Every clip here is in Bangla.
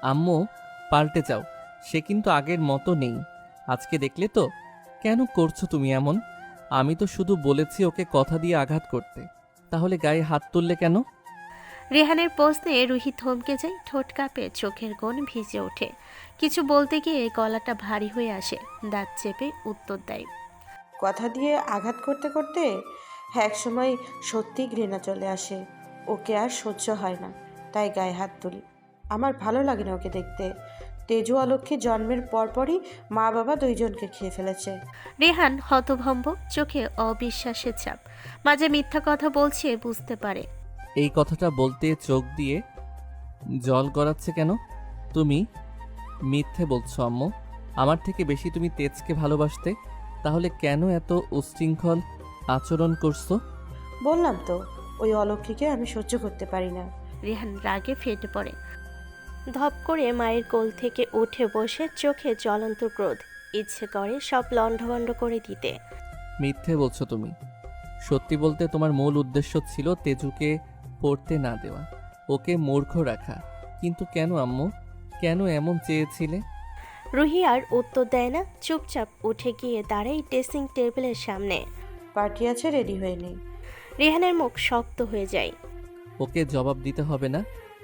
আম্মু পাল্টে যাও, সে কিন্তু আগের মতো নেই। আজকে দেখলে তো, কেন করছো তুমি এমন? আমি তো শুধু বলেছি ওকে কথা দিয়ে আঘাত করতে, তাহলে গায়ে হাত তুললে কেন? রেহানের প্রশ্নে রুহি থমকে যায়, ঠোঁট কাঁপে, চোখের কোণ ভিজে ওঠে। কিছু বলতে গিয়ে গলাটা ভারী হয়ে আসে, দাঁত চেপে উত্তর দেয়। কথা দিয়ে আঘাত করতে করতে একসময় সত্যি ঘৃণা চলে আসে। ওকে আর সহ্য হয় না, তাই গায়ে হাত তুলি। আমার ভালো লাগে না ওকে দেখতে। তেজু অলক্ষ্মী জন্মের পরপরই মা বাবা দুইজনকে খেয়ে ফেলেছে। রেহান হতভম্ব, চোখে অবিশ্বাসের ছাপ। মাঝে মিথ্যা কথা বলছে বুঝতে পারে। এই কথাটা বলতে চোখ দিয়ে জল গড়াচ্ছে কেন? তুমি মিথ্যে বলছো আম্মু। আমার থেকে বেশি তুমি তেজকে ভালোবাসতে, তাহলে কেন এত উচ্ছৃঙ্খল আচরণ করছো? বললাম তো, ওই অলক্ষ্মীকে আমি সহ্য করতে পারি না। রেহান রাগে ফেটে পড়ে, ধপ করে মায়ের কোল থেকে উঠে বসে, চোখে জ্বলন্ত ক্রোধ। ইচ্ছে করে সব লণ্ডভণ্ড করে দিতে। মিথ্যে বলছো তুমি। সত্যি বলতে তোমার মূল উদ্দেশ্য ছিল তেজুকে পড়তে না দেওয়া, ওকে মূর্খ রাখা। কিন্তু কেন আম্মু, কেন এমন চেয়েছিলে? রুহি আর উত্তর দেয় না, চুপচাপ উঠে গিয়ে দাঁড়ায় ড্রেসিং টেবিলের সামনে। পার্টি আছে, রেডি হয়ে নেই। রেহানের মুখ শক্ত হয়ে যায়। ওকে জবাব দিতে হবে না,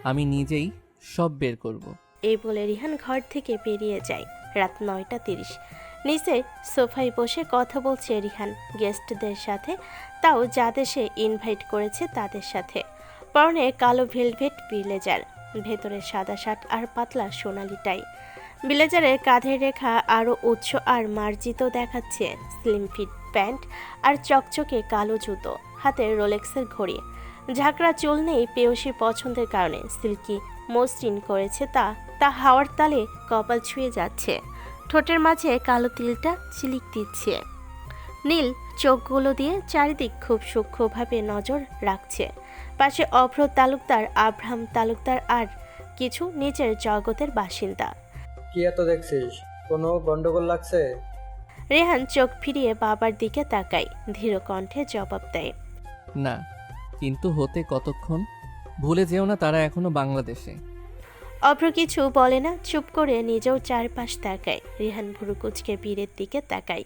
আমি নিজেই সব বের করব। এই বলে রিহান ঘর থেকে বেরিয়ে যায়। রাত 9:30। নিচে সোফায় বসে কথা বলছে রিহান গেস্টদের সাথে, তাও যাদের সে ইনভাইট করেছে তাদের সাথে। পরনে কালো ভেলভেট ব্লেজার, ভেতরে সাদা শার্ট আর পাতলা সোনালি টাই। ব্লেজারের কাঁধের রেখা আরও উচ্চ আর মার্জিত দেখাচ্ছে। স্লিম ফিট প্যান্ট আর চকচকে কালো জুতো, হাতে রোলেক্সের ঘড়ি। ঝাঁকড়া চুল নেই পেয়সীর পছন্দের কারণে, সিল্কি মসৃণ করেছে তা তা হাওয়ার তালে কপাল ছুঁয়ে যাচ্ছে। ঠোঁটের মাঝে কালো তিলটা চিলিক দিচ্ছে। নীল চোখগুলো দিয়ে চারিদিক খুব সূক্ষ্মভাবে নজর রাখছে। পাশে অভ্র তালুকদার, আব্রাহাম তালুকদার আর কিছু নিজের জগতের বাসিন্দা। কি এত দেখছিস? কোনো গন্ডগোল লাগছে? রেহান চোখ ফিরিয়ে বাবার দিকে তাকায়, ধীর কণ্ঠে জবাব দেয়। না, কিন্তু হতে কতক্ষণ? ভুলে যেও না তারা এখনো বাংলাদেশে। অভ্র কিছু বলে না, চুপ করে নিজেও চারপাশ তাকায়। রিহান ভুরু কুচকে বীরের দিকে তাকায়।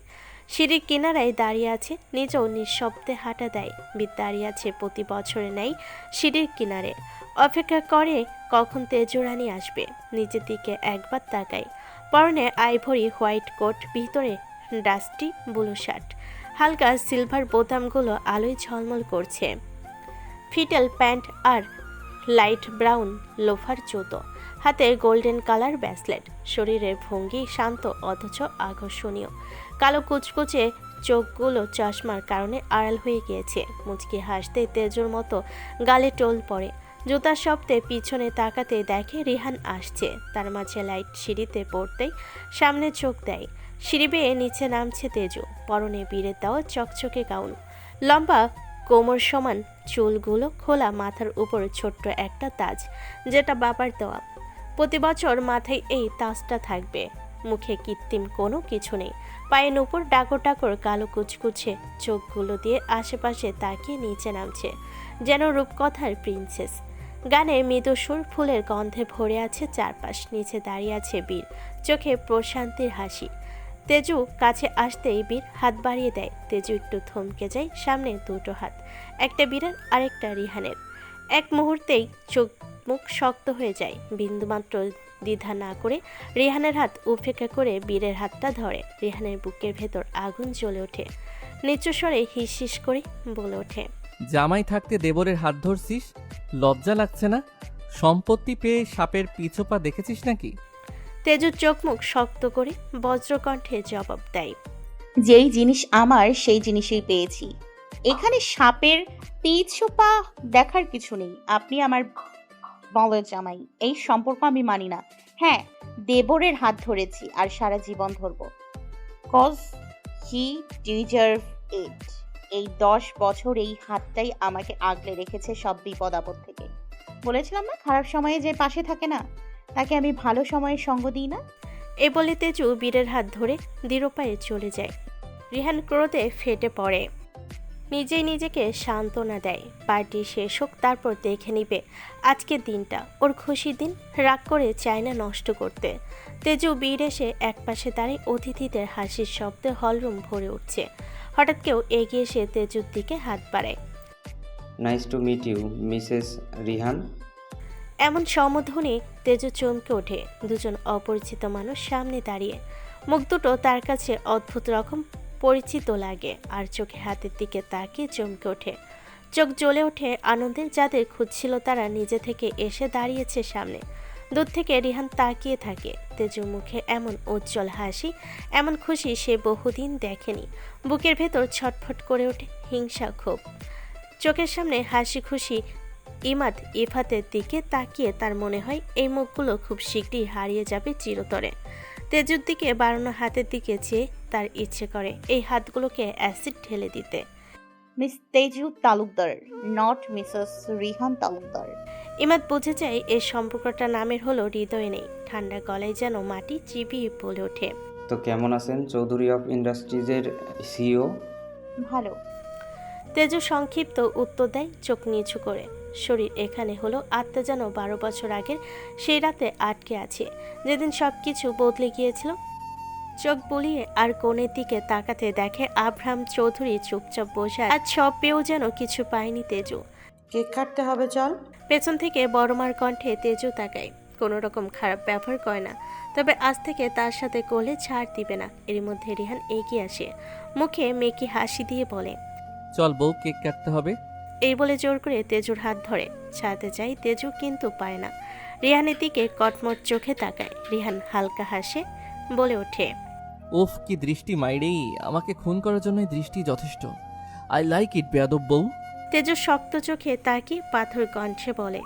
সিঁড়ির কিনারায় দাঁড়িয়ে আছে, নিজেও নিঃশব্দে হাঁটা দেয়। বীর দাঁড়িয়ে আছে প্রতি বছরে নেই সিঁড়ির কিনারে, অপেক্ষা করে কখন তেজুরানি আসবে। নিজের দিকে একবার তাকায়। পরনে আইভরি হোয়াইট কোট, ভিতরে ডাস্টি ব্লু শার্ট, হালকা সিলভার বোতামগুলো আলোয় ঝলমল করছে। ফিটেল প্যান্ট আর লাইট ব্রাউন লোফার জুতো, হাতে গোল্ডেন কালার ব্যাসলেট। শরীরের ভঙ্গি শান্ত অথচ আকর্ষণীয়। কালো কুচকুচে চোখগুলো চশমার কারণে আড়াল হয়ে গিয়েছে। মুচকি হাসতে তেজুর মতো গালে টোল পড়ে। জুতার শব্দে পিছনে তাকাতে দেখে রিহান আসছে। তার মাঝে লাইট সিঁড়িতে পড়তেই সামনে চোখ দেয়। সিঁড়ি বেয়ে নিচে নামছে তেজু, পরনে বীরের দেওয়া চকচকে গাউন, লম্বা কোমর সমান চুলগুলো খোলা, মাথার উপর ছোট্ট একটা তাজ, যেটা বাবার দেওয়া। প্রতি বছর মাথায় এই তাজটা থাকবে। মুখে কৃত্রিম কোনো কিছু নেই। পায়ের উপর ডাকর ডাকর কালো কুচকুচে চোখগুলো দিয়ে আশেপাশে তাকিয়ে নিচে নামছে, যেন রূপকথার প্রিন্সেস। গানে মৃদু সুর, ফুলের গন্ধে ভরে আছে চারপাশ। নিচে দাঁড়িয়ে আছে বীর, চোখে প্রশান্তির হাসি। তেজু কাছে আসতেই বীর হাত বাড়িয়ে দেয়। তেজু একটু থমকে যায়, সামনে দুটো হাত, একটা বীরের আরেকটা রিহানের। এক মুহূর্তেই চোখ মুখ শক্ত হয়ে যায়। বিন্দুমাত্র দ্বিধা না করে রিহানের হাত উপেক্ষা করে বীরের হাতটা ধরে। রিহানের বুকের ভেতর আগুন জ্বলে ওঠে। নিচু স্বরে হিস হিস করে বলে ওঠে, জামাই থাকতে দেবরের হাত ধরছিস, লজ্জা লাগছে না? সম্পত্তি পেয়ে সাপের পিছপা দেখেছিস নাকি? তেজুর চোখ মুখ শক্ত করে বজ্রকণ্ঠে জবাব দেয়। যেই জিনিস আমার সেই জিনিসই পেয়েছি। এখানে সাপের পিছু পা দেখার কিছু নেই। আপনি আমার বলের জামাই, এই সম্পর্ক আমি মানি না। হ্যাঁ, দেবরের হাত ধরেছি আর সারা জীবন ধরবো, কজ হি ডিজার্ভ ইট। এই 10 বছর এই হাতটাই আমাকে আগলে রেখেছে সব বিপদ আপদ থেকে। বলেছিলাম না, খারাপ সময়ে যে পাশে থাকে না, তাকে আমি ভালো সময়ে সঙ্গ দিই না। এ বলে তেজু বীরের হাত ধরে দৃঢ় পায়ে চলে যায়। রিহান ক্রোধে ফেটে পড়ে। নিজেই নিজেকে সান্ত্বনা দেয়। পার্টি শেষ হোক, তারপর দেখে নিবে আজকের দিনটা ওর খুশির দিন। রাগ করে চায় না নষ্ট করতে। তেজু বীর এসে একপাশে দাঁড়িয়ে অতিথিদের হাসির শব্দে হলরুম ভরে উঠছে। হঠাৎ কেউ এগিয়ে এসে তেজুর দিকে হাত বাড়ায়। Nice to meet you Mrs Rihan. এমন সম্বোধনে তেজু চমকে ওঠে। দুজন অপরিচিত মানুষ সামনে দাঁড়িয়ে। মুখ দুটো তার কাছে অদ্ভুত রকম পরিচিত লাগে, আর চোখে হাতের দিকে তাকিয়ে চমকে ওঠে। চোখ জ্বলে ওঠে আনন্দে। যাদের খুঁজছিল তারা নিজে থেকে এসে দাঁড়িয়েছে সামনে। দূর থেকে রিহান তাকিয়ে থাকে। তেজুর মুখে এমন উজ্জ্বল হাসি, এমন খুশি সে বহুদিন দেখেনি। বুকের ভেতর ছটফট করে ওঠে হিংসা, ক্ষোভ। চোখের সামনে হাসি খুশি ইমাদ ইফাতের দিকে তাকিয়ে তার মনে হয় এই মুখগুলো খুব শীঘ্রই হারিয়ে যাবে চিরতরে। তেজুর দিকে বাড়ানো হাতের দিকে চেয়ে তার ইচ্ছে করে এই হাতগুলোকে অ্যাসিড ঢেলে দিতে। Miss Teju Talukdar, not Mrs Rihan Talukdar. Imad বুঝে যায় এই সম্পর্কটা নামের হলো হৃদয়ে নেই। ঠান্ডা গলায় যেন মাটি চিবিয়ে বলে ওঠে। তো কেমন আছেন চৌধুরী অফ ইন্ডাস্ট্রিজের সিইও? ভালো। তেজু সংক্ষিপ্ত উত্তর দেয় চোখ নিচু করে। শরীর এখানে হলো, আত্মা যেন 12 বছর আগের সেই রাতে আটকে আছে, যেদিন সব কিছু বদলে গিয়েছিল। চোখ বুলিয়ে আর কোণের দিকে তাকাতে দেখে আব্রাহাম চৌধুরী চুপচাপ বসে। আজ সব পেয়েও যেন কিছু পায়নি তেজু। কেক কাটতে হবে, চল। পেছন থেকে বড়মার কণ্ঠে তেজু তাকায়। কোনো রকম খারাপ ব্যবহার করে না, তবে আজ থেকে তার সাথে কোলে ছাড় দিবে না। এর মধ্যে রিহান এগিয়ে আসে, মুখে মেকি হাসি দিয়ে বলে, চল বউ, কেক কাটতে হবে। এই বলে জোর করে তেজুর হাত ধরে ছাড়তে চাই তেজু, কিন্তু পারে না। রিহানের দিকে কটমট চোখে তাকায়। রিহান হালকা হাসে, বলে ওঠে, উফ, কি দৃষ্টি মাইরেই! আমাকে খুন করার জন্যই দৃষ্টি যথেষ্ট। আই লাইক ইট বেয়াদব বউ। তেজু শক্ত চোখে তাকিয়ে পাথর কণ্ঠে বলে,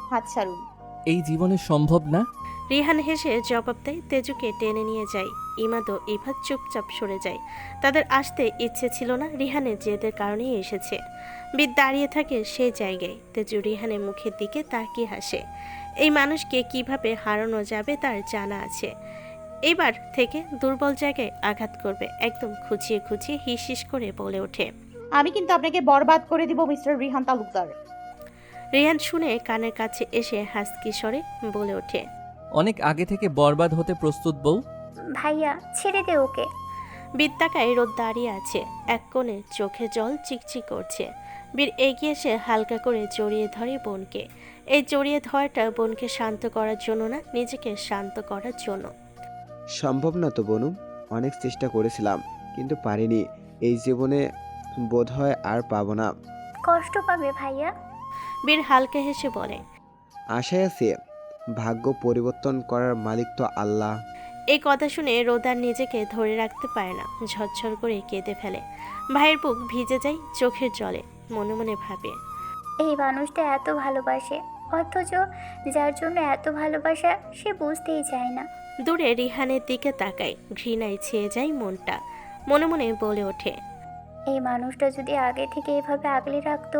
হাত ছাড়ুন। এই জীবনে সম্ভব না। রিহান হেসে জবাব দেয়। তেজুকে টেনে নিয়ে যায়। ইমাদ ও ইফাত চুপচাপ সরে যায়। তাদের আসতে ইচ্ছে ছিল না, রিহানের জেদের কারণেই এসেছে। বিদ দাঁড়িয়ে থাকে সেই জায়গায়। তেজু রিহানের মুখের দিকে তাকিয়ে হাসে। এই মানুষকে কিভাবে হারানো যাবে তার জানা আছে। এবার থেকে দুর্বল জায়গায় আঘাত করবে। একদম খুঁচিয়ে খুঁচিয়ে হিস হিস করে বলে ওঠে, আমি কিন্তু আপনাকে বরবাদ করে দিব মিস্টার রিহান তালুকদার। রিহান শুনে কানের কাছে এসে হাসকি স্বরে বলে ওঠে, অনেক আগে থেকে বরবাদ হতে প্রস্তুত বউ। ভাইয়া ছেড়ে দে ওকে। বিদ্যাকায় রোদ দাঁড়িয়ে আছে এক কোণে, চোখে জল চিকচিক করছে। বীর এগিয়ে এসে হালকা করে জড়িয়ে ধরে বোনকে। এই জড়িয়ে ধরাটা বোনকে শান্ত করার জন্য না, নিজেকে শান্ত করার জন্য। সম্ভব না তো বনু, অনেক চেষ্টা করেছিলাম কিন্তু পারিনি। এই জীবনে বোধহয় আর পাবো না। কষ্ট পাবে ভাইয়া। বীর হালকা হেসে বলে, আশায় আছে, ভাগ্য পরিবর্তন করার মালিক তো আল্লাহ। এই কথা শুনে রোদার নিজেকে ধরে রাখতে পারে না, ঝরঝর করে কেঁদে ফেলে। ভাইয়ের বুক ভিজে যায় চোখের জলে। মনে মনে ভাবে, এই মানুষটা এত ভালোবাসে, অথচ যার জন্য এত ভালোবাসা সে বুঝতেই চায় না। দূরে রিহানের দিকে তাকায়, ঘৃণায় ছেয়ে যায় মনটা। মনে মনে বলে ওঠে, এই মানুষটা যদি আগে থেকে এভাবে আগলে রাখতো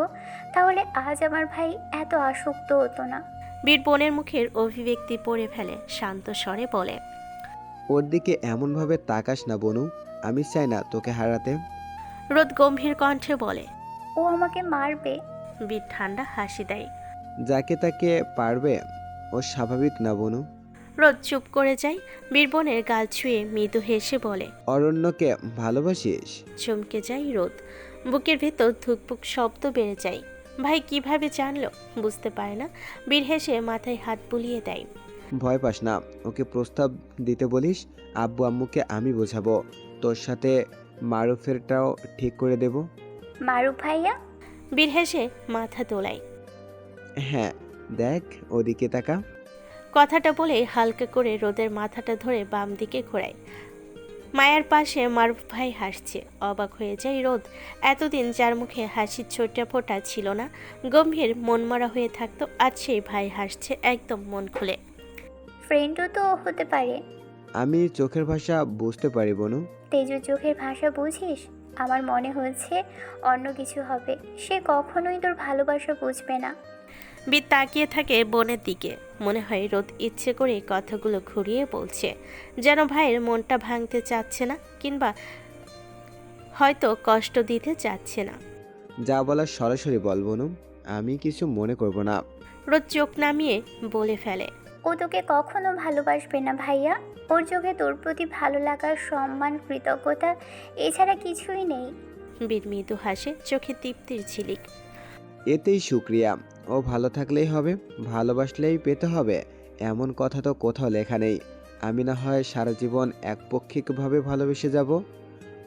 তাহলে আজ আমার ভাই এত আসক্ত হতো না। বীর বোনের মুখের অভিব্যক্তি পড়ে ফেলে, শান্ত স্বরে বলে, ওর দিকে এমনভাবে তাকাস না বনু, আমি চাই না তোকে হারাতে। রোদ গম্ভীর কণ্ঠে বলে, ও আমাকে মারবে। বীর ঠান্ডা হাসি দেয়। যাকে তাকে পারবে, ও স্বাভাবিক না বনু। রোদ চুপ করে যায়। বীর বোনের গাল ছুঁয়ে মৃদু হেসে বলে, অরণ্যকে ভালোবাসিস? চমকে যায় রোদ। বুকের ভেতর ধুকপুক শব্দ বেড়ে যায়। ভাই কিভাবে জানলো বুঝতে পারে না। বীর হেসে মাথায় হাত বুলিয়ে দেয়। ভয় পাস না, ওকে প্রস্তাব দিতে বলিস। আব্বু আম্মুকে আমি বোঝাবো, তোর সাথে মারুফেরটাও ঠিক করে দেব। মারুফ ভাইয়া? বীর হেসে মাথা দোলায়। হ্যাঁ, দেখ ওদিকে তাকা। কথাটা বলে হালকা করে রোদের মাথাটা ধরে বাম দিকে ঘোরায়। মায়ার পাশে মারুফ ভাই হাসছে। অবাক হয়ে যায় রোদ। এতদিন যার মুখে হাসির ছোটা ফোটা ছিল না, গম্ভীর মনমরা হয়ে থাকতো, আজ সেই ভাই হাসছে একদম মন খুলে। ফ্রেন্ডও তো হতে পারে। আমি চোখের ভাষা বুঝতে পারি বনু। তেজু চোখের ভাষা বুঝিস? আমার মনে হচ্ছে অন্য কিছু হবে। সে কখনোই তোর ভালোবাসা বুঝবে না। বীর তাকিয়ে থাকে বোনের দিকে। মনে হয় রোদ ইচ্ছে করে কথাগুলো ঘুরিয়ে বলছে, যেন ভাইয়ের মনটা ভাঙতে চাচ্ছে না, কিংবা হয়তো কষ্ট দিতে চাচ্ছে না। যা বলার সরাসরি বল বনু, আমি কিছু মনে করব না। রোদ চোখ নামিয়ে বলে ফেলে। ও তোকে কখনো ভালোবাসবে না ভাইয়া। ওর চোখে তোর প্রতি ভালো লাগার সম্মান, কৃতজ্ঞতা এছাড়া কিছুই নেই। বীর মৃদু হাসে, চোখে তৃপ্তির ঝিলিক। এতেই শুক্রিয়া। ও ভালো থাকলেই হবে, ভালোবাসলেই পেতে হবে এমন কথা তো কোথাও লেখা নেই। আমি না হয় সারা জীবন একপক্ষিকভাবে ভালোবেসে যাব,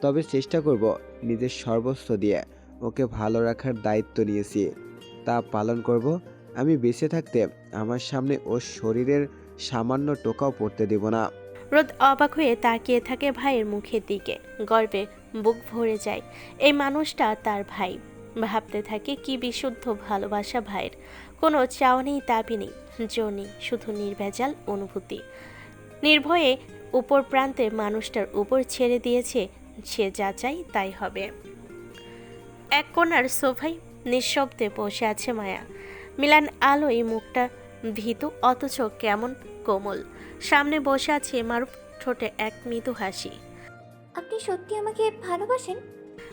তবে চেষ্টা করব নিজের সর্বস্ব দিয়ে ওকে ভালো রাখার দায়িত্ব নিয়েছি, তা পালন করব। আমি বেঁচে থাকতে আমার সামনে ওর শরীরের সামান্য টোকাও পড়তে দেব না। রোদ অবাক হয়ে তাকিয়ে থাকে ভাইয়ের মুখের দিকে। গর্বে বুক ভরে যায়। এই মানুষটা তার ভাই। ভাবতে থাকে কি বিশুদ্ধ ভালোবাসা ভাইয়ের। কোনো চাও নেই, দাবি নেই, জোর নেই, শুধু নির্ভেজাল অনুভূতি। নির্ভয়ে উপর প্রান্তে মানুষটার উপর ছেড়ে দিয়েছে, সে যা চাই তাই হবে। এক কোণার সোফায় নিঃশব্দে বসে আছে মায়া। মিলান আলোয় মুখটা ভীতু অথচ কেমন কোমল। সামনে বসে আছে মারুফ, ঠোঁটে এক মৃদু হাসি। আপনি সত্যি আমাকে ভালোবাসেন?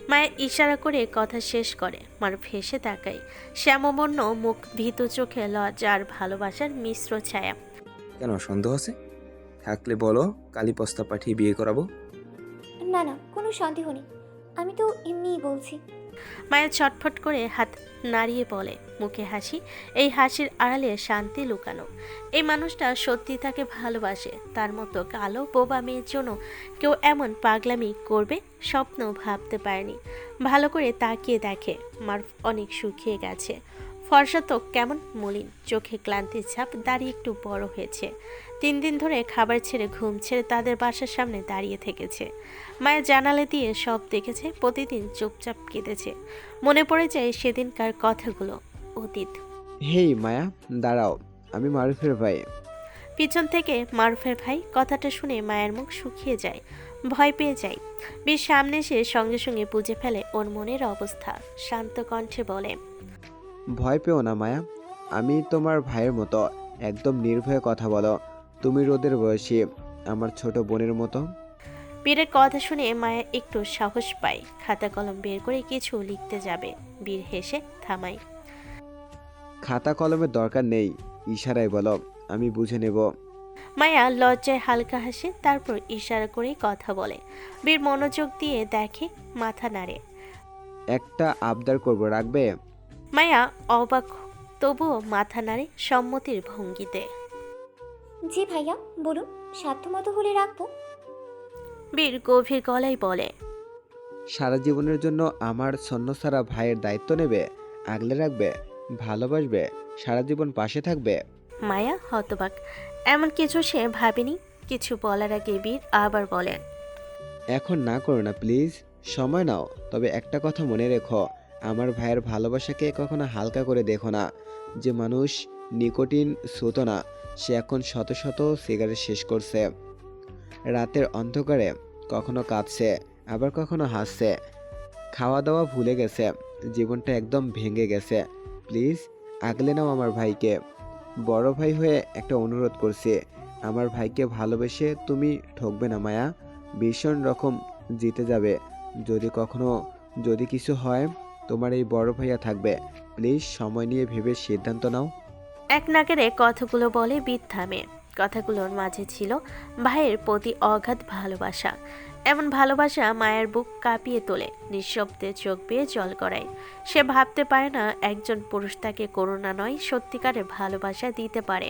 মায়া ইশারা করে কথা শেষ করে। মারুফ হেসে তাকায়। শ্যামবর্ণ মুখ, ভীতু চোখে লজ্জা আর ভালোবাসার মিশ্র ছায়া। কেন সন্দেহ আছে? থাকলে বলো, কালি প্রস্তাব পাঠিয়ে বিয়ে করাবো। না না, কোনো সন্দেহ নেই, আমি তো এমনিই বলছি। মায়া ছটফট করে হাত নাড়িয়ে বলে, মুখে হাসি, এই হাসির আড়ালে শান্তি লুকানো। এই মানুষটা সত্যি তাকে ভালোবাসে। তার মতো কালো বোবা মেয়ের জন্য কেউ এমন পাগলামি করবে স্বপ্নও ভাবতে পারেনি। ভালো করে তাকিয়ে দেখে মারুফ অনেক শুকিয়ে গেছে। ফর্সা তো কেমন মলিন, চোখে ক্লান্তির ছাপ, দাড়ি একটু বড় হয়েছে। 3 দিন ধরে খাবার ছেড়ে ঘুম ছেড়ে তাদের বাসার সামনে দাঁড়িয়ে থেকেছে। মায়ের জানালে দিয়ে সব দেখেছে, প্রতিদিন চুপচাপ কেঁদেছে। মনে পড়ে যায় সেদিনকার কথাগুলো, অতীত। হেই মায়া, দাঁড়াও, আমি মারুফের ভাই। পিছন থেকে মারুফের ভাই কথাটা শুনে মায়ের মুখ শুকিয়ে যায়, ভয় পেয়ে যায়। বীর সামনে এসে সঙ্গে সঙ্গে বুঝে ফেলে ওর মনের অবস্থা। শান্ত কণ্ঠে বলে, ভয় পেও না মায়া, আমি তোমার ভাইয়ের মতো। একদম নির্ভয়ে কথা বলো। তুমি রোদের বয়সী, আমার ছোট বোনের মতো। বীরের কথা শুনে মায়া একটু সাহস পায়। খাতা কলম বের করে কিছু লিখতে যাবে, বীর হেসে থামায়। খাতা কলমের দরকার নেই, ইশারায় বলো, আমি বুঝে নেব। মায়া লজ্জায় হালকা হাসে, তারপর ইশারা করেই কথা বলে। বীর মনোযোগ দিয়ে দেখে, মাথা নাড়ে। একটা আবদার করব, রাখবে? মায়া অবাক, তবুও মাথা নাড়ে সম্মতির ভঙ্গিতে। জি ভাইয়া, বলুন, সাধ্যমতো হলে রাখবো। বীর গভীর গলায় বলে, সারা জীবনের জন্য আমার ছন্নছাড়া ভাইয়ের দায়িত্ব নেবে, আগলে রাখবে, ভালোবাসবে, সারা জীবন পাশে থাকবে। মায়া হতবাক, এমন কিছু সে ভাবেনি। কিছু বলার আগে বীর আবার বলেন, এখন না করো না প্লিজ, সময় নাও। তবে একটা কথা মনে রেখো, আমার ভাইয়ের ভালোবাসাকে কখনো হালকা করে দেখো না। যে মানুষ নিকোটিন ছুতো না, সে এখন শত শত সিগারেট শেষ করছে। রাতের অন্ধকারে কখনো কাঁদছে, আবার কখনো হাসছে। খাওয়া দাওয়া ভুলে গেছে, জীবনটা একদম ভেঙে গেছে। প্লিজ আগলে নাও আমার ভাইকে। বড় ভাই হয়ে একটা অনুরোধ করছি, আমার ভাইকে ভালোবেসে তুমি ঠকবে না মায়া। ভীষণ রকম জিতে যাবে। যদি কিছু হয়, তোমার এই বড় ভাইয়া থাকবে। প্লিজ সময় নিয়ে ভেবে সিদ্ধান্ত নাও। এক নাগারে কথাগুলো বলে বীর থামে। কথাগুলোর মাঝে ছিল ভাইয়ের প্রতি অগাধ ভালোবাসা। এমন ভালোবাসা মায়ের বুক কাঁপিয়ে তোলে, নিঃশব্দে চোখ বেয়ে জল গড়ায়। সে ভাবতে পারে না একজন পুরুষ তাকে করুণা নয়, সত্যিকারের ভালোবাসা দিতে পারে।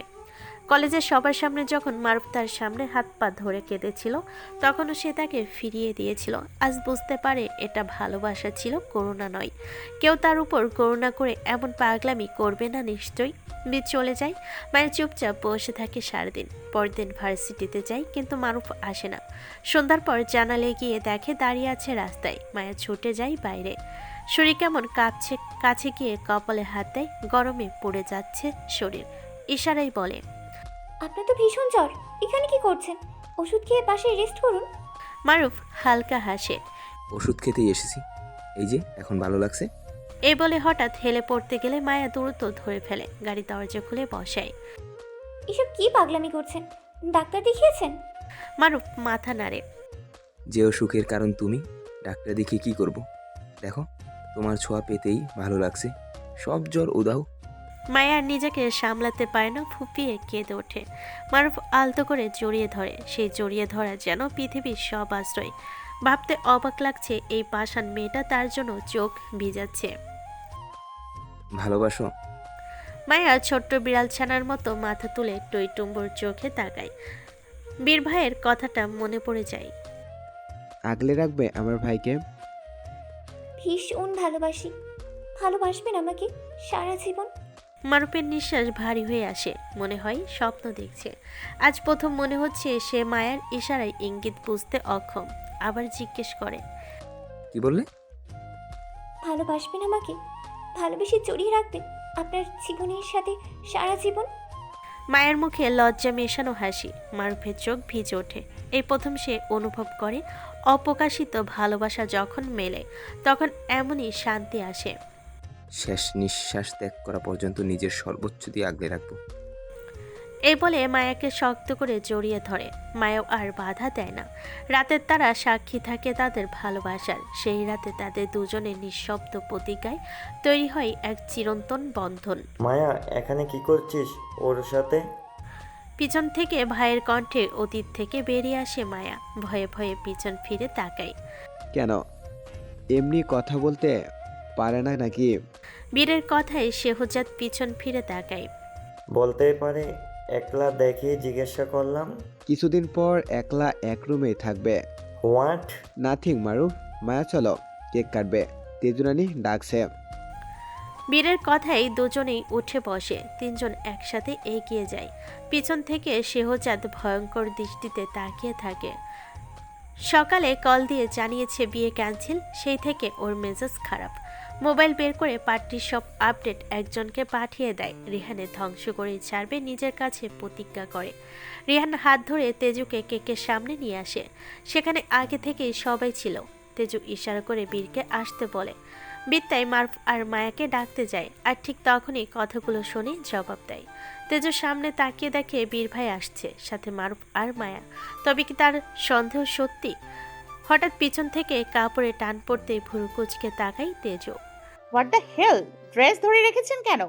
কলেজের সবার সামনে যখন মারুফ তার সামনে হাত পা ধরে কেঁদেছিল, তখনও সে তাকে ফিরিয়ে দিয়েছিল। আজ বুঝতে পারে এটা ভালোবাসা ছিল, করুণা নয়। কেউ তার উপর করুণা করে এমন পাগলামি করবে না নিশ্চয়ই। বীর চলে যায়। মায়ের চুপচাপ বসে থাকে সারাদিন। পরদিন ভার্সিটিতে যায়, কিন্তু মারুফ আসে না। সন্ধ্যার পর জানালে গিয়ে দেখে দাঁড়িয়ে আছে রাস্তায়। মায়া ছুটে যায় বাইরে। শরীর কেমন কাঁপছে, কাছে গিয়ে কপালে হাত দেয়। গরমে পড়ে যাচ্ছে শরীর। ইশারাই বলে, আপনার তো ভীষণ জ্বর, এখানে কি করছেন? ওষুধ খেয়ে পাশে রেস্ট করুন। মারুফ হালকা হাসে। ওষুধ খেতেই এসেছি, এই যে এখন ভালো লাগছে। এই বলে হঠাৎ হেলে পড়তে গেলে মায়া দ্রুত ধরে ফেলে, গাড়ি দরজা খুলে বসায়। এসব কি পাগলামি করছেন? ডাক্তার দেখিয়েছেন? মারুফ মাথা নাড়ে। যে অসুখের কারণ তুমি, ডাক্তার দেখিয়ে কি করব? দেখো, তোমার ছোঁয়া পেতেই ভালো লাগছে। সব জ্বর উদাও। মায়া নিজেকে সামলাতে পারে না, ফুপিয়ে কেঁদে ওঠে। মারুফ আলতো করে জড়িয়ে ধরে, সেই জড়িয়ে ধরা যেন পৃথিবীর সব আশ্রয়। ভাবতে অবাক লাগছে এই পাষাণ মেয়েটা তার জন্য চোখ ভিজাচ্ছে। ভালোবাসো? মায়া ছোট্ট বিড়াল ছানার মতো মাথা তুলে টইটুম্বর চোখে তাকায়। বীর ভাইয়ের কথাটা মনে পড়ে যায়। আগলে রাখবে আমার ভাইকে? ভীষণ ভালোবাসি। ভালোবাসবেন আমাকে সারা জীবন? মারুফের নিঃশ্বাস ভারী হয়ে আসে, মনে হয় স্বপ্ন দেখছে। আজ প্রথম মনে হচ্ছে সে মায়ার ইশারায় ইঙ্গিত বুঝতে অক্ষম। আবার জিজ্ঞেস করে, কি বললে? ভালোবাসবেন আমাকে? ভালোবেসে জড়িয়ে রাখবেন আপনার জীবনের সাথে সারা জীবন? মায়ের মুখে লজ্জা মেশানো হাসি। মারুফের চোখ ভিজে ওঠে। এই প্রথম সে অনুভব করে অপ্রকাশিত ভালোবাসা যখন মেলে তখন এমনই শান্তি আসে। শেষ নিঃশ্বাস ত্যাগ করা পর্যন্ত নিজের সর্বোচ্চ দিয়ে আগলে রাখবো। এই বলে মায়াকে শক্ত করে জড়িয়ে ধরে। মায়াও আর বাধা দেয় না। রাতের তারা সাক্ষী থাকে তাদের ভালোবাসার। সেই রাতে তাদের দুজনের নিঃশব্দ প্রতিজ্ঞায় তৈরি হয় এক চিরন্তন বন্ধন। মায়া, এখানে কি করছিস ওর সাথে? পিছন থেকে ভাইয়ের কণ্ঠে অতীত থেকে বেরিয়ে আসে মায়া। ভয়ে ভয়ে পিছন ফিরে তাকায়। কেন, এমনি কথা বলতে পারে না নাকি? বীরের কথায় শেহজাদ পিছন ফিরে তাকায়। বলতেই পারে, একলা দেখে জিজ্ঞাসা করলাম। কিছুদিন পর একলা এক রুমেই থাকবে। হোয়াট? নাথিং মারুফ, মায়া চলো, কেক কাটবে, তেজুরানি ডাকছে। বীরের কথায় দুজনেই উঠে বসে। তিনজন একসাথে এগিয়ে যায়। পিছন থেকে শেহজাদ ভয়ঙ্কর দৃষ্টিতে তাকিয়ে থাকে। সকালে কল দিয়ে জানিয়েছে বিয়ে ক্যান্সেল। সেই থেকে ওর মেজাজ খারাপ। মোবাইল বের করে পার্টির সব আপডেট একজনকে পাঠিয়ে দেয়। রিহানের ধ্বংস করে ছাড়বে নিজের কাছে প্রতিজ্ঞা করে। রিহান হাত ধরে তেজুকে কেকের সামনে নিয়ে আসে। সেখানে আগে থেকেই সবাই ছিল। তেজু ইশারা করে বীরকে আসতে বলে। বিদ্যায় মারুফ আর মায়াকে ডাকতে যায়। আর ঠিক তখনই কথাগুলো শুনে জবাব দেয়। তেজুর সামনে তাকিয়ে দেখে বীর ভাই আসছে, সাথে মারুফ আর মায়া। তবে কি তার সন্দেহ সত্যি? হঠাৎ পিছন থেকে কাপড়ে টান পড়তেই ভুরু কুচকে তাকাই Teju. What the hell, dress ধরে রেখেছেন কেন?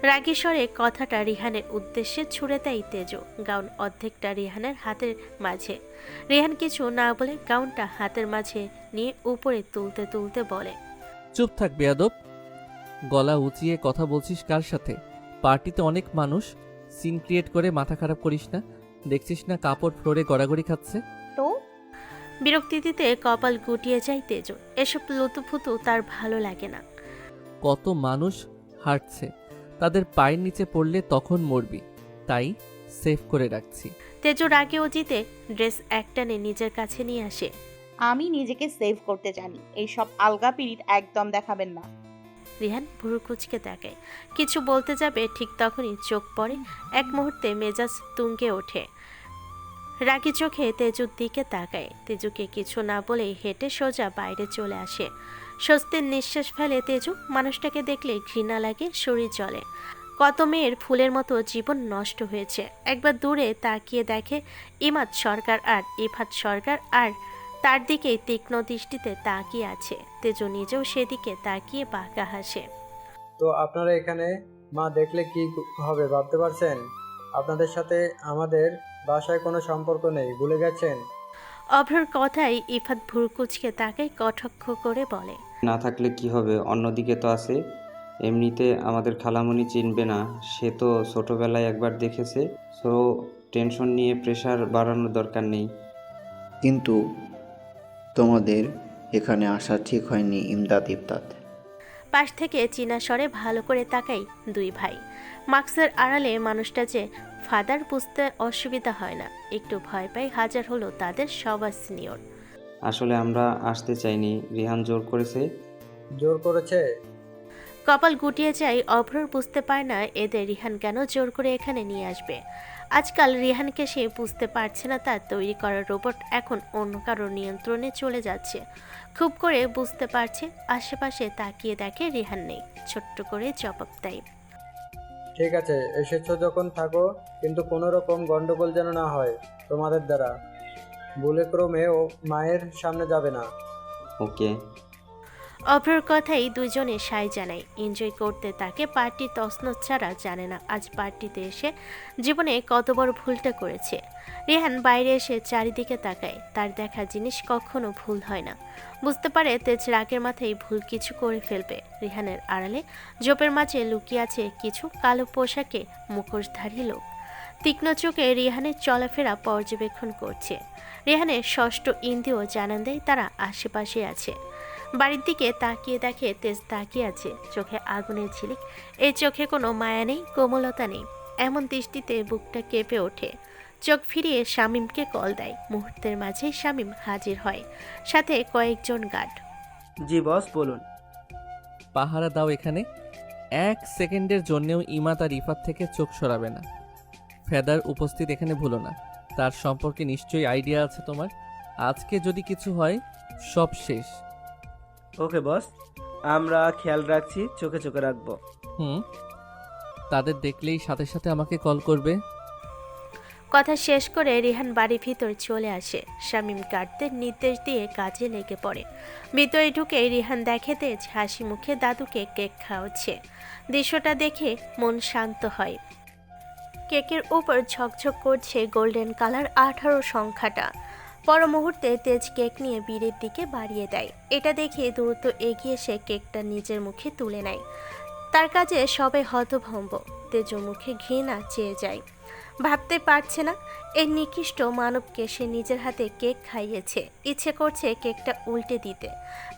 রাগী স্বরে কথাটা রিহানের উদ্দেশ্যে ছুড়ে দেয় তেজু। গাউন অর্ধেকটা রিহানের হাতের মাঝে। রিহান কিছু না বলে গাউনটা হাতের মাঝে নিয়ে উপরে তুলতে তুলতে বলে, চুপ থাক বেয়াদব। গলা উঁচিয়ে কথা বলছিস কার সাথে? পার্টিতে অনেক মানুষ, সিন ক্রিয়েট করে মাথা খারাপ করিস না। দেখছিস না কাপড় ফ্লোরে গড়াগড়ি খাচ্ছে? তো বিরক্তিতে কপাল গুটিয়ে যায় তেজু। এসব লুতুফুতু তার ভালো লাগে না। কত মানুষ হাঁটছে, তাদের পায়ের নিচে পড়লে তখন মরবি, তাই সেভ করে রাখছি। তেজু রাগে ও জিতে ড্রেস একটানে নিজের কাছে নিয়ে আসে। আমি নিজেকে সেভ করতে জানি, এইসব আলগা পিরিত একদম দেখাবেন না। রিহান ভুরু কুচকে তাকায়। কিছু বলতে যাবে ঠিক তখনই চোখ পড়ে। এক মুহূর্তে মেজাজ তুঙ্গে ওঠে। রাগী চোখে তেজুর দিকে তাকায়। তেজুকে কিছু না বলেই হেঁটে সোজা বাইরে চলে আসে। স্বস্তির নিঃশ্বাস ফেলে তেজু। মানুষটাকে দেখলে ঘৃণা লাগে, শরীর জ্বলে। কত মেয়ের ফুলের মতো জীবন নষ্ট হয়েছে। একবার দূরে তাকিয়ে দেখে ইমাদ সরকার আর ইফাত সরকার, আর তার দিকেই তীক্ষ্ণ দৃষ্টিতে তাকিয়ে আছে। তেজু নিজেও সেদিকে তাকিয়ে বাঁকা হাসে। তো আপনারা এখানে, মা দেখলে কি হবে ভাবতে পারছেন? আপনাদের সাথে আমাদের বাসায় কোনো সম্পর্ক নেই, ভুলে গেছেন? অভ্রর কথাই ইফাত ভুরু কুচকে তাকায়, কটাক্ষ করে বলে, না থাকলে কি হবে, অন্যদিকে তো আছে। এমনিতে আমাদের খালামণি চিনবে না, সে তো ছোটোবেলায় একবার দেখেছে। সো টেনশন নিয়ে প্রেশার বাড়ানোর দরকার নেই। কিন্তু তোমাদের এখানে আসা ঠিক হয়নি ইমদাদ ইফতাত। পাশ থেকে চীনা স্বরে ভালো করে তাকাই দুই ভাই। মাস্কের আড়ালে মানুষটা যে ফাদার বুঝতে অসুবিধা হয় না। একটু ভয় পাই, হাজার হলো তাদের সবার সিনিয়র। আসলে আমরা আসতে চাইনি, রিহান জোর করেছে। জোর করেছে? কপাল গুটিয়ে যায়। অভ্রর বুঝতে পারে না এদের রিহান কেন জোর করে এখানে নিয়ে আসবে। আজকাল রিহানকে সে বুঝতে পারছে না তার তৈরি করা রোবট এখন অন্য কারোর নিয়ন্ত্রণে চলে যাচ্ছে। খুব করে বুঝতে পারছে। আশেপাশে তাকিয়ে দেখে রিহান নেই। ছোট্ট করে জবাব দেয়, ঠিক আছে, এসেছো যখন থাকো, কিন্তু কোনো রকম গন্ডগোল যেন না হয় তোমাদের দ্বারা। ভুলে ক্রমে ও মায়ের সামনে যাবে না। ওকে। অভ্রর কথাই দুজনে সায় জানায়। এনজয় করতে তাকে পার্টি তছনছ ছাড়া জানে না আজ পার্টিতে এসে জীবনে কত বড় ভুলটা করেছে। রিহান বাইরে এসে চারিদিকে তাকায়। তার দেখা জিনিস কখনো ভুল হয় না। বুঝতে পারে তেজ রাগের মাথায় ভুল কিছু করে ফেলবে। রিহানের আড়ালে জোপের মাঝে লুকিয়ে আছে কিছু কালো পোশাকে মুখোশধারী লোক। তীক্ষ্ণ চোখে রিহানের চলাফেরা পর্যবেক্ষণ করছে। রিহানের ষষ্ঠ ইন্দ্রিয় জানান দেয় তারা আশেপাশে আছে। বাড়ির দিকে তাকিয়ে দেখে তেজ তাকিয়ে আছে, চোখে আগুনের ঝিলিক। এই চোখে কোনো মায়া নেই, কোমলতা নেই। এমন দৃষ্টিতে বুকটা কেঁপে ওঠে। চোখ ফিরিয়ে শামীমকে কল দেয়। মুহূর্তের মাঝে শামীম হাজির হয়, সাথে কয়েকজন গার্ড। জি বস, বলুন। পাহারা দাও এখানে। 1 সেকেন্ডের জন্যেও ইমাদ আর ইফাত থেকে চোখ সরাবে না। ফেদার উপস্থিত এখানে ভুলো না। তার সম্পর্কে নিশ্চয়ই আইডিয়া আছে তোমার। আজকে যদি কিছু হয় সব শেষ। ওকে বস, আমরা খেয়াল রাখছি, চোখে চোখে রাখবো। হুম, তাদের দেখলেই সাথে সাথে আমাকে কল করবে। কথা শেষ করে রিহান বাড়ির ভিতর চলে আসে। শামীম গার্ডদের নির্দেশ দিয়ে কাজে লেগে পড়ে। ভিতরে ঢুকে রিহান দেখে তেজ হাসি মুখে দাদুকে কেক খাওয়াচ্ছে। দৃশ্যটা দেখে মন শান্ত হয়। কেকের উপর ঝকঝক করছে গোল্ডেন কালার 18 সংখ্যাটা। পর মুহূর্তে তেজ কেক নিয়ে বীরের দিকে বাড়িয়ে দেয়। এটা দেখে দ্রুত এগিয়ে এসে কেকটা নিজের মুখে তুলে নেয়। তার কাজে সবাই হতভম্ব। তেজর মুখে ঘৃণা চেয়ে যায়। ভাবতে পারছে না এই নিকৃষ্ট মানবকে সে নিজের হাতে কেক খাইয়েছে। ইচ্ছে করছে কেকটা উল্টে দিতে।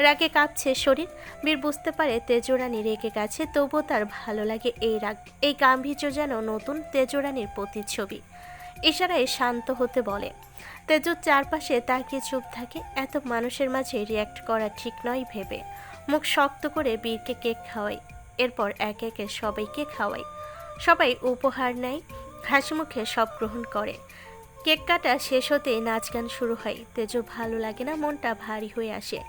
রাগে কাঁপছে শরীর। বীর বুঝতে পারে তেজরানী রেগে গেছে, তবুও তার ভালো লাগে এই রাগ। এই গাম্ভীর্য যেন নতুন তেজরানীর প্রতিচ্ছবি। ইশারায় শান্ত হতে বলে। তেজুর চারপাশে তাকিয়ে চুপ থাকে। এত মানুষের মাঝে রিয়্যাক্ট করা ঠিক নয় ভেবে মুখ শক্ত করে বীরকে কেক খাওয়াই। এরপর একে একে সবাইকে খাওয়াই। সবাই উপহার নেয়, হাসি মুখে সব গ্রহণ করে। কেক কাটা শেষ হতেই নাচ গান শুরু হয়। তেজু ভালো লাগে না, মনটা ভারী হয়ে আসে।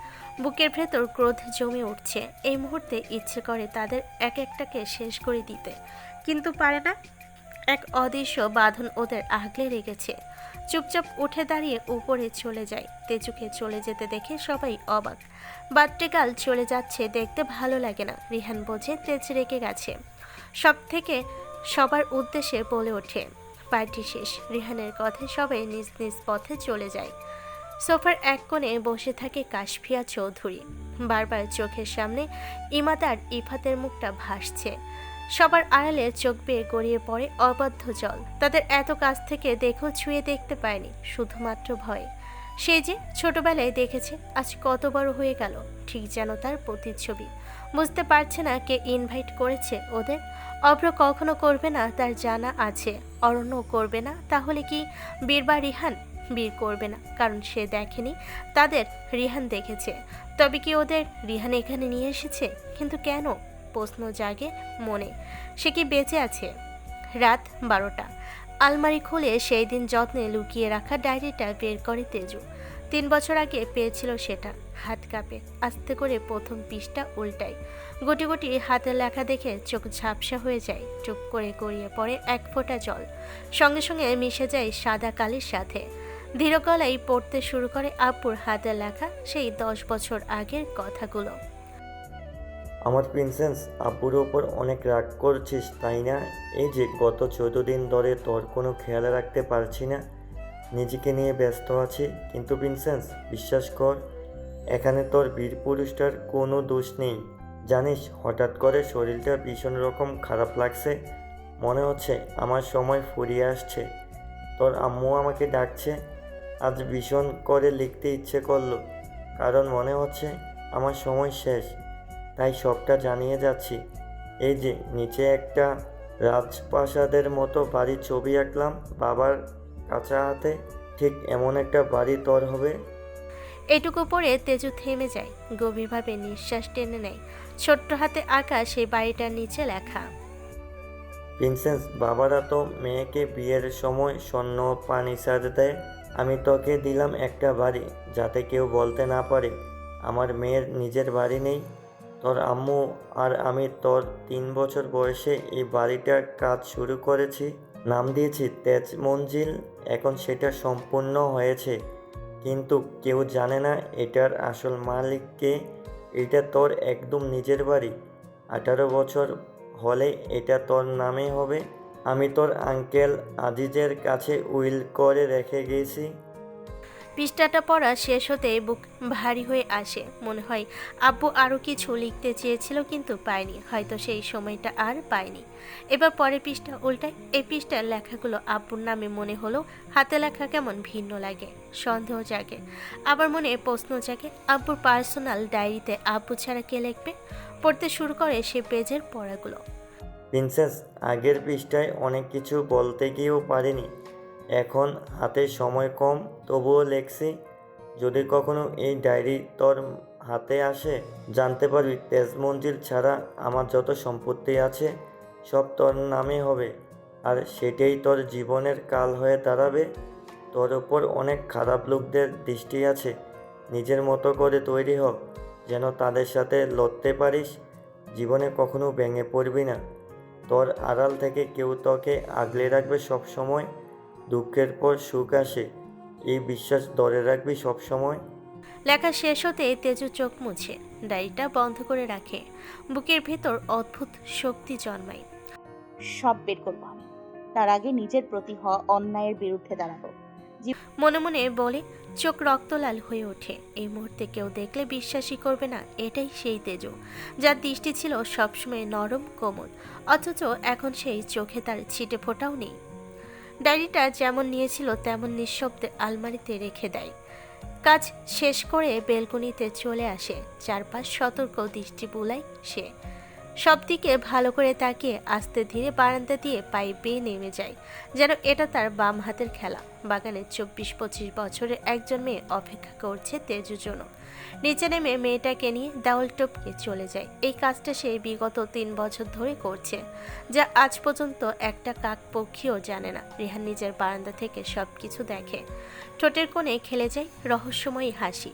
বুকের ভেতর ক্রোধ জমে উঠছে। এই মুহূর্তে ইচ্ছে করে তাদের এক একটাকে শেষ করে দিতে, কিন্তু পারে না। এক অদৃশ্য বাঁধন ওদের আগলে রেখেছে। চুপচাপ উঠে দাঁড়িয়ে উপরে চলে যায়। তেজুকে চলে যেতে দেখে সবাই অবাক। বার্থডে গার্ল চলে যাচ্ছে দেখতে ভালো লাগে না। রিহান বোঝে তেজ রেগে গেছে। সবার উদ্দেশ্যে বলে ওঠে। পার্টি শেষ। রিহানের কথায় সবাই নিজ নিজ পথে চলে যায়। সোফার এক কোণে বসে থাকে কাশফিয়া চৌধুরী। বারবার চোখের সামনে ইমাদ আর ইফাতের মুখটা ভাসছে। সবার আড়ালে চোখ বেয়ে গড়িয়ে পড়ে অবাধ্য জল। তাদের এত কাছ থেকে দেখেও ছুঁয়ে দেখতে পায়নি, শুধুমাত্র ভয়। সে যে ছোটবেলায় দেখেছে, আজ কত বড় হয়ে গেল, ঠিক যেন তার প্রতিচ্ছবি। বুঝতে পারছে না কে ইনভাইট করেছে ওদের। অভ্র কখনো করবে না, তার জানা আছে। অরণ্য করবে না, তাহলে কি বীর বা রিহান? বীর করবে না, কারণ সে দেখেনি, তাদের রিহান দেখেছে। তবে কি ওদের রিহান এখানে নিয়ে এসেছে? কিন্তু কেন? প্রশ্ন জাগে মনে। সে কি বেঁচে আছে? রাত 12টা। আলমারি খুলে সেই দিন যত্নে লুকিয়ে রাখা ডায়েরিটা বের করে তেজু। 3 বছর আগে পেয়েছিল সেটা। হাত কাঁপে। আস্তে করে প্রথম পৃষ্ঠা উল্টায়। গুটি গুটি হাতের লেখা দেখে চোখ ঝাপসা হয়ে যায়। চুপ করে গড়িয়ে পড়ে এক ফোঁটা জল। সঙ্গে সঙ্গে মিশে যায় সাদা কালির সাথে। ধীর গলায় পড়তে শুরু করে আব্বুর হাতের লেখা সেই 10 বছর আগের কথাগুলো। আমার প্রিন্সেস, আব্বুর ওপর অনেক রাগ করছিস তাই না? এই যে গত 14 দিন ধরে তোর কোনো খেয়াল রাখতে পারছি না, নিজেকে নিয়ে ব্যস্ত আছি। কিন্তু প্রিন্সেস, বিশ্বাস কর, এখানে তোর বীর পুরুষটার কোনো দোষ নেই। জানিস, হঠাৎ করে শরীরটা ভীষণ রকম খারাপ লাগছে। মনে হচ্ছে আমার সময় ফুরিয়ে আসছে। তোর আম্মু আমাকে ডাকছে। আজ ভীষণ করে লিখতে ইচ্ছে করলো, কারণ মনে হচ্ছে আমার সময় শেষ। তাই সবটা জানিয়ে যাচ্ছি। এই যে নিচে একটা রাজপ্রাসাদের মতো বাড়ির ছবি আঁকলাম বাবার কাঁচা হাতে। ঠিক এমন একটা বাড়ি তোর হবে। এটুকু পরে তেজু থেমে যায়। গভীরভাবে নিঃশ্বাস টেনে নেয়। ছোট্ট হাতে আঁকা সেই বাড়িটার নিচে লেখা। প্রিন্সেস, বাবারা তো মেয়েকে বিয়ের সময় স্বর্ণ ফার্নিচার দেয়। আমি তোকে দিলাম একটা বাড়ি, যাতে কেউ বলতে না পারে আমার মেয়ের নিজের বাড়ি নেই। তোর আম্মু আর আমি তোর 3 বছর বয়সে এই বাড়িটার কাজ শুরু করেছি। নাম দিয়েছি তেজ মঞ্জিল। এখন সেটা সম্পূর্ণ হয়েছে, কিন্তু কেউ জানে না এটার আসল মালিক কে। এটা তোর একদম নিজের বাড়ি। 18 বছর হলে এটা তোর নামে হবে। আমি তোর আঙ্কেল আজিজের কাছে উইল করে রেখে গেছি। পৃষ্ঠাটা পড়া শেষ হতে বুক ভারী হয়ে আসে। মনে হয় আব্বু আরও কিছু লিখতে চেয়েছিল কিন্তু পায়নি, হয়তো সেই সময়টা আর পায়নি। এবার পরের পৃষ্ঠা উল্টায়। এই পৃষ্ঠার লেখাগুলো আব্বুর নামে মনে হলো হাতে লেখা কেমন ভিন্ন লাগে, সন্দেহ জাগে, আবার মনে প্রশ্ন জাগে। আব্বুর পার্সোনাল ডায়েরিতে আব্বু ছাড়া কে লিখবে? পড়তে শুরু করে সে পেজের পড়াগুলো। প্রিন্সেস, আগের পৃষ্ঠায় অনেক কিছু বলতে গিয়েও পারিনি। এখন হাতে সময় কম, তবুও লেখছি। যদি কখনো এই ডায়েরি তোর হাতে আসে, জানতে পারবি তেজ মঞ্জিল ছাড়া আমার যত সম্পত্তি আছে সব তোর নামে হবে। আর সেটাই তোর জীবনের কাল হয়ে দাঁড়াবে। তোর ওপর অনেক খারাপ লোকদের দৃষ্টি আছে। নিজের মতো করে তৈরি হ, যেন তাদের সাথে লড়তে পারিস। জীবনে কখনো ভেঙে পড়বি না। তোর আড়াল থেকে কেউ তোকে আগলে রাখবে সব সময়। দুঃখের পর সুখ আসে, এই বিশ্বাস ধরে রাখবি সব সময়। লেখা শেষ হতে তেজু চোখ মুছে ডায়েরিটা বন্ধ করে রাখে। বুকের ভেতর অদ্ভুত শক্তি জন্মায়। সব বের করবো আমি। তার আগে নিজের প্রতি হওয়া অন্যায়ের বিরুদ্ধে দাঁড়াবো। মনে মনে বলে, চোখ রক্তলাল হয়ে ওঠে। এই মুহূর্তে কেউ দেখলে বিশ্বাসই করবে না এটাই সেই তেজু, যার দৃষ্টি ছিল সবসময় নরম কোমল, অথচ এখন সেই চোখে তার ছিটে ফোঁটাও নেই। ডায়েরিটা যেমন নিয়েছিল তেমন নিঃশব্দে আলমারিতে রেখে দেয়। কাজ শেষ করে বেলকনিতে চলে আসে। চারপাশ সতর্ক দৃষ্টি বুলায় সে। সব দিকে ভালো করে তাকিয়ে আস্তে ধীরে বারান্দা দিয়ে পায়ে বেয়ে নেমে যায়, যেন এটা তার বাম হাতের খেলা। বাগানে 24-25 বছরের একজন মেয়ে অপেক্ষা করছে তেজুর জন্য। নিচে নেমে মেয়েটাকে নিয়ে দেওয়াল টপকে চলে যায়। এই কাজটা সে বিগত 3 বছর ধরে করছে, যা আজ পর্যন্ত একটা কাক পক্ষীও জানে না। রিহান নিজের বারান্দা থেকে সবকিছু দেখে। ঠোঁটের কোণে খেলে যায় রহস্যময়ী হাসি।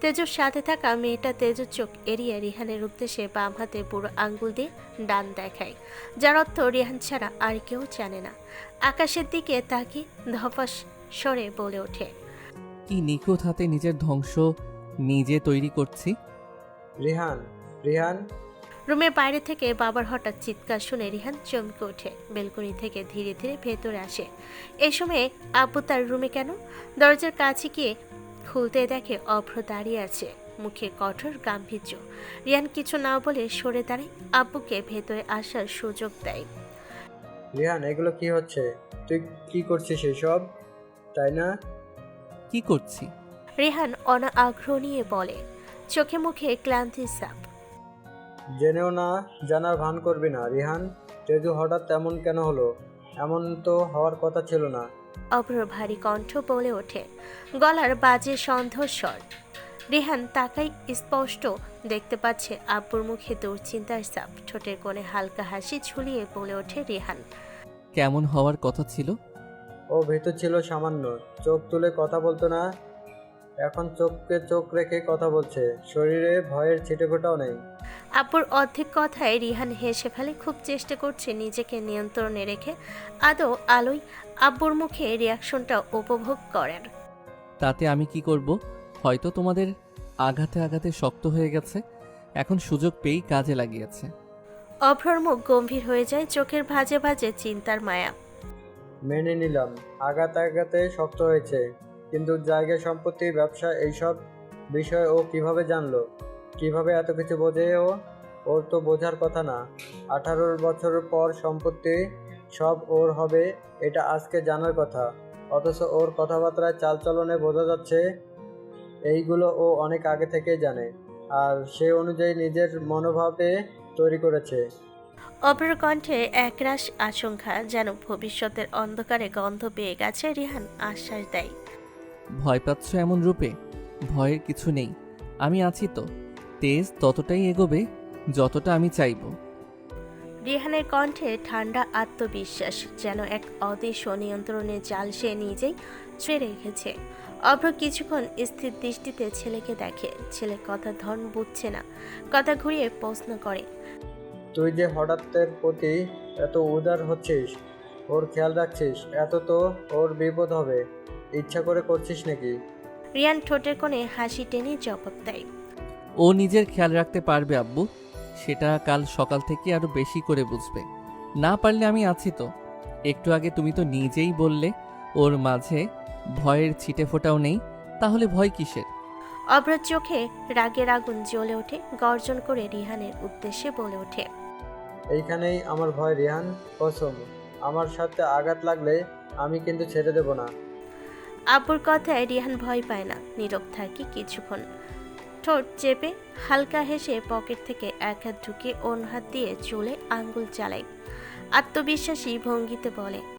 তেজুর সাথে থাকা মেয়েটা তেজুর চোখ এড়িয়ে রিহানের উদ্দেশ্যে বাম হাতে বুড়ো আঙ্গুল দিয়ে ডান দেখায়, যার অর্থ রিহান ছাড়া আর কেউ জানে না। আকাশের দিকে তাকিয়ে ধপাস স্বরে বলে ওঠে, কি নিখুঁত হাতে নিজের ধ্বংস নিজে তৈরি করছি। রিহান, রিহান। রুমের বাইরে থেকে বাবার হঠাৎ চিৎকার শুনে রিহান চমকে ওঠে। বেলকনি থেকে ধীরে ধীরে ভেতরে আসে। এই সময়ে আব্বু তার রুমে কেন? দরজার কাছে গিয়ে খুলতে দেখে অভ্র দাঁড়িয়ে আছে, মুখে কঠোর গাম্ভীর্য। রিহান কিছু না বলে সরে দাঁড়ায়, আব্বুকে ভেতরে আসার সুযোগ দেয়। রিহান, এগুলো কি হচ্ছে? তুই কি করছিস এসব, তাই না? কি করছি? রিহান অনা আগ্রহ নিয়ে বলে, চোখে মুখে ক্লান্তির ছাপ। জেনেও না জানার ভান করবি না রিহান। তেজু হঠাৎ তেমন কেন হলো? এমন তো হওয়ার কথা ছিল না। অভ্র ভারী কণ্ঠ বলে ওঠে, গলার বাজে সন্দেহস্বর। রিহান তাকাই, স্পষ্ট দেখতে পাচ্ছে আব্বুর মুখে দুশ্চিন্তার ছাপ। ঠোঁটের কোণে হালকা হাসি ঝুলিয়ে বলে ওঠে রিহান, কেমন হওয়ার কথা ছিল? ও ভীতু ছিল সামান্য, চোখ তুলে কথা বলতো না। এখন চোখকে চোখ রেখে কথা বলছে, শরীরে ভয়ের ছিটেফোঁটাও নেই। আব্বুর অর্ধেক কথায় রিহান হেসে ফেলে। খুব চেষ্টা করছে নিজেকে নিয়ন্ত্রণে রেখে আদৌ আলোয় আব্বুর মুখে রিয়াকশনটা উপভোগ করেন। তাতে আমি কি করব? হয়তো তোমাদের আঘাতে আঘাতে শক্ত হয়ে গেছে, এখন সুযোগ পেয়েই কাজে লাগিয়েছে। অভ্রর মুখ গম্ভীর হয়ে যায়, চোখের ভাঁজে ভাঁজে চিন্তার মায়া। মেনে নিলাম আঘাতে আঘাতে শক্ত হয়েছে, কিন্তু জায়গা, সম্পত্তি, ব্যবসা, এইসব বিষয় ও কিভাবে জানলো? কিভাবে এত কিছু বোঝে ও? ওর তো বোঝার কথা না। 18 বছর পর সম্পত্তি সব ওর হবে, এটা আজকে জানার কথা। অথচ ওর কথাবার্তায়, চালচলনে বোঝা যাচ্ছে এইগুলো ও অনেক আগে থেকেই জানে, আর সে অনুযায়ী নিজের মনোভাবে তৈরি করেছে। অভ্রর কণ্ঠে একরাশ আশঙ্কা, যেন ভবিষ্যতের অন্ধকারে গন্ধ পেয়ে গেছে। রিহান আশ্বাস দেয়, ভয় পাচ্ছ এমন রূপে? ভয়ের কিছু নেই, আমি আছি তো। তেজ ততটাই এগোবে যতটা আমি চাইব। রিহানের কণ্ঠে ঠান্ডা আত্মবিশ্বাস, যেন এক অদৃশ্য নিয়ন্ত্রণের জাল সে নিজেই ছুঁয়ে রেখেছে। অভ্র কিছুক্ষণ স্থির দৃষ্টিতে ছেলেকে দেখে। ছেলে কথা ধন বুঝছে না, কথা ঘুরিয়ে প্রশ্ন করে, তুই যে হঠাৎের প্রতি এত উদার হচ্ছিস, ওর খেয়াল রাখছিস, এত তো ওর বিপদ হবে, ইচ্ছা করে করছিস নাকি? রিয়ান ঠোঁটের কোণে হাসি টেনে জবাব দেয়, ও নিজের খেয়াল রাখতে পারবে আব্বু, সেটা কাল সকাল থেকে আরো বেশি করে বুঝবে। না পারলে আমি আছি তো। একটু আগে তুমি তো নিজেই বললে ওর মাঝে ভয়ের ছিটে ফোটাও নেই, তাহলে ভয় কিসের? অভ্রর চোখে রাগের আগুন জ্বলে ওঠে, গর্জন করে রিহানের উদ্দেশ্যে বলে ওঠে, এইখানেই আমার ভয় রিহান, কসম। আমার সাথে আঘাত লাগলে আমি কিন্তু ছেড়ে দেব না। আব্বুর কথায় রিহান ভয় পায় না, নীরব থাকে কিছুক্ষণ, ঠোঁট চেপে হালকা হেসে পকেট থেকে এক হাত ঢুকিয়ে অন্য হাত দিয়ে চুলে আঙ্গুল চালায়, আত্মবিশ্বাসী ভঙ্গিতে বলে,